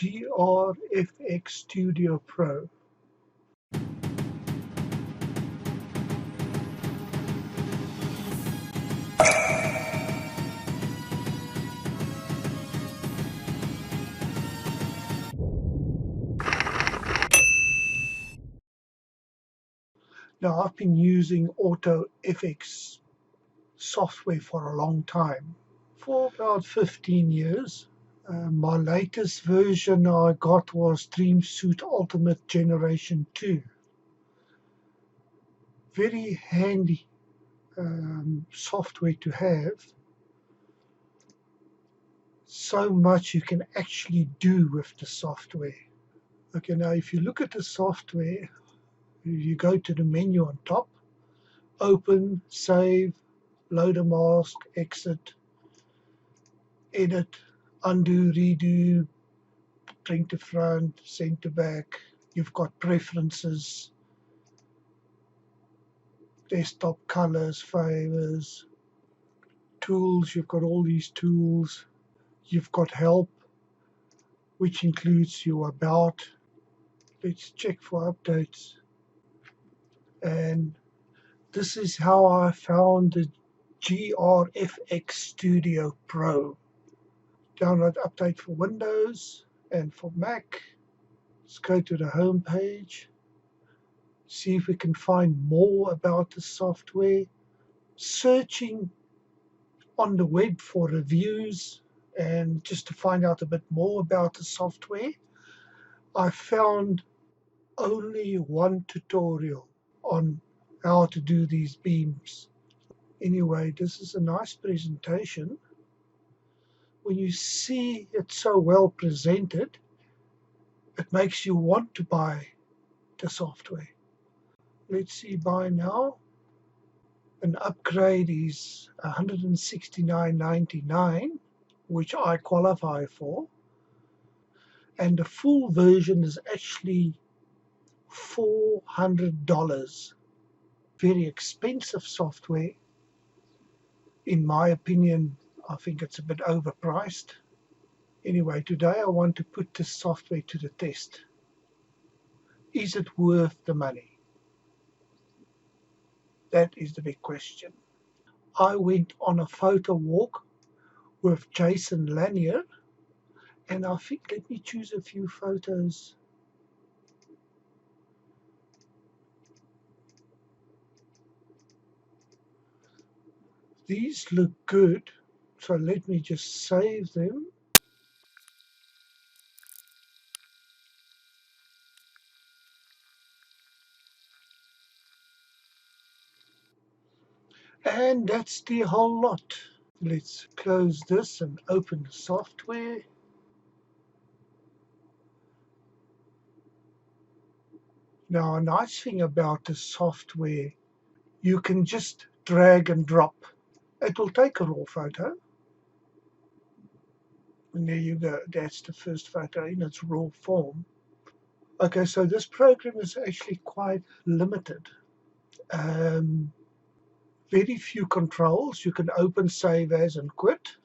GRFX Studio Pro. Now, I've been using AutoFX software for a long time, for about 15 years. My latest version I got was Dreamsuit Ultimate Generation 2. Very handy software to have. So much you can actually do with the software. Okay, now if you look at the software, you go to the menu on top, open, save, load a mask, exit, edit, undo, redo, bring to front, send to back. You've got preferences, desktop colors, favors, tools. You've got all these tools. You've got help, which includes your about. Let's check for updates. And this is how I found the GRFX Studio Pro. Download update for Windows and for Mac. Let's go to the home page. See if we can find more about the software. Searching on the web for reviews and just to find out a bit more about the software, I found only one tutorial on how to do these beams. Anyway, this is a nice presentation. When you see it so well presented, it makes you want to buy the software. Let's see, buy now. An upgrade is $169.99, which I qualify for. And the full version is actually $400. Very expensive software. In my opinion, I think it's a bit overpriced. Anyway, today I want to put this software to the test. Is it worth the money? That is the big question. I went on a photo walk with Jason Lanier, and I think, let me choose a few photos. These look good, so let me just save them. And that's the whole lot. Let's close this and open the software. Now, a nice thing about the software, you can just drag and drop. It will take a raw photo. And there you go. That's the first photo in its raw form. Okay, so this program is actually quite limited. Very few controls. You can open, save as, and quit.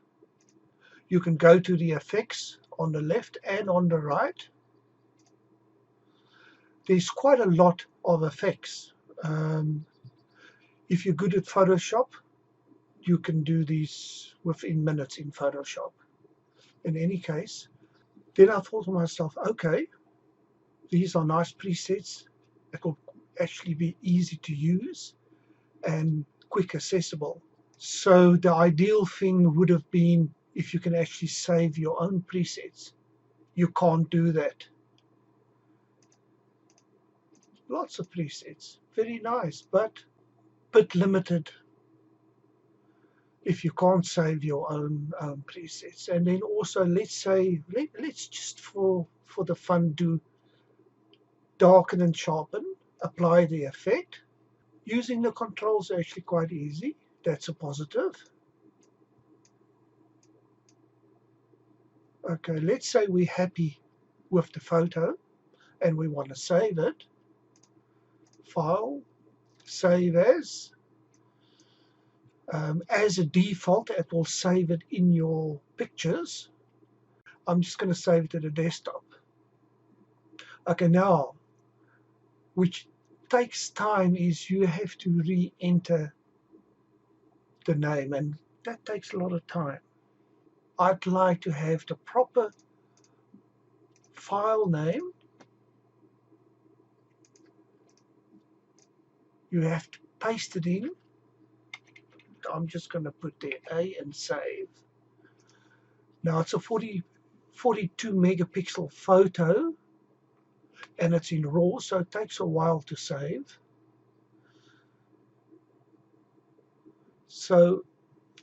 You can go to the effects on the left and on the right. There's quite a lot of effects. If you're good at Photoshop, you can do these within minutes in Photoshop. In any case, then I thought to myself, okay, these are nice presets. It will actually be easy to use and quick accessible. So the ideal thing would have been if you can actually save your own presets. You can't do that. Lots of presets, very nice, but a bit limited if you can't save your own presets. And then also, let's say, let's just for the fun do darken and sharpen, apply the effect. Using the controls is actually quite easy. That's a positive. Okay, let's say we're happy with the photo and we want to save it. File, save as. As a default, it will save it in your pictures. I'm just going to save it to the desktop. Okay, now, which takes time, is you have to re-enter the name, and that takes a lot of time. I'd like to have the proper file name. You have to paste it in. I'm just going to put there A and save. Now it's a 42 megapixel photo, and it's in RAW, so it takes a while to save. So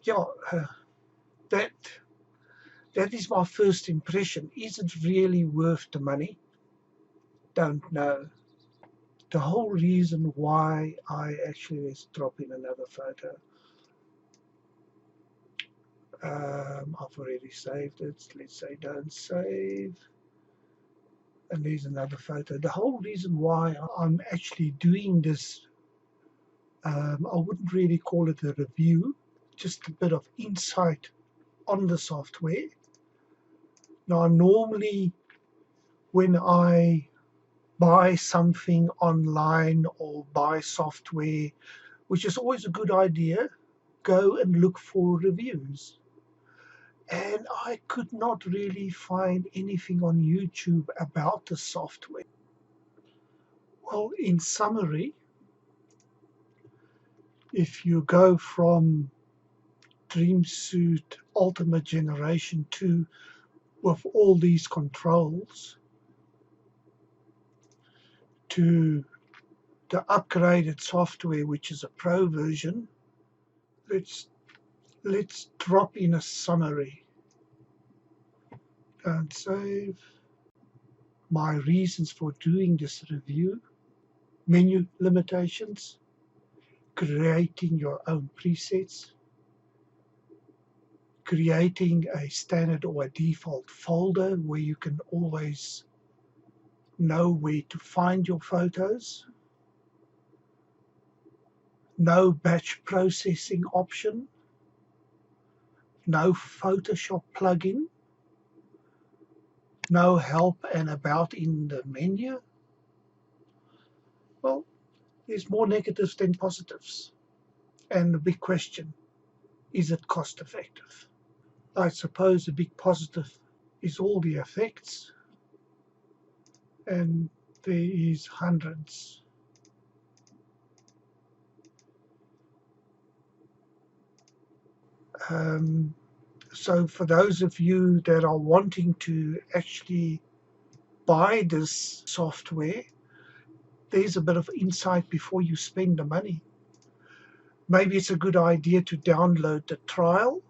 yeah, that is my first impression. Is it really worth the money? Don't know. The whole reason why I actually, let's drop in another photo. I've already saved it. Let's say don't save. And there's another photo. The whole reason why I'm actually doing this, I wouldn't really call it a review, just a bit of insight on the software. Now, normally when I buy something online or buy software, which is always a good idea, go and look for reviews. And I could not really find anything on YouTube about the software. Well, in summary, if you go from Dreamsuit Ultimate Generation 2 with all these controls to the upgraded software, which is a Pro version, let's drop in a summary and save. My reasons for doing this review: menu limitations, creating your own presets, creating a standard or a default folder where you can always know where to find your photos, no batch processing option, no Photoshop plugin, no help and about in the menu. Well, there's more negatives than positives. And the big question, is it cost effective? I suppose the big positive is all the effects, and there is hundreds. So for those of you that are wanting to actually buy this software, there's a bit of insight before you spend the money. Maybe it's a good idea to download the trial,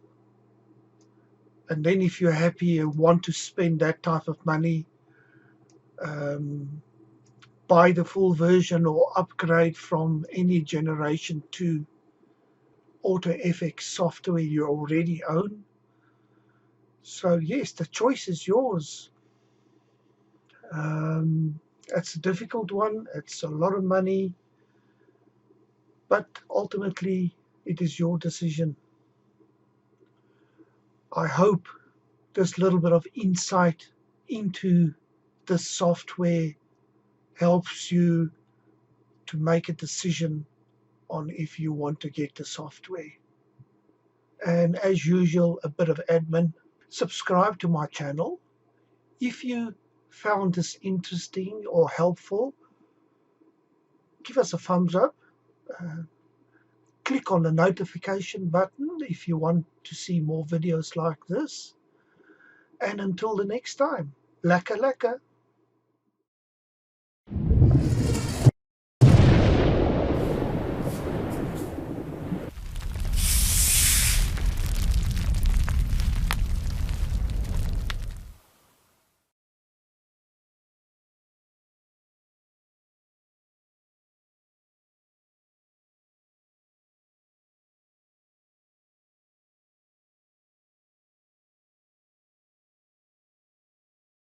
and then if you're happy and want to spend that type of money, buy the full version or upgrade from any generation to AutoFX software you already own. So yes, the choice is yours. It's a difficult one, it's a lot of money, but ultimately it is your decision. I hope this little bit of insight into this software helps you to make a decision on if you want to get the software. And as usual, a bit of admin. Subscribe to my channel. If you found this interesting or helpful, give us a thumbs up. Click on the notification button if you want to see more videos like this. And until the next time, lekker lekker.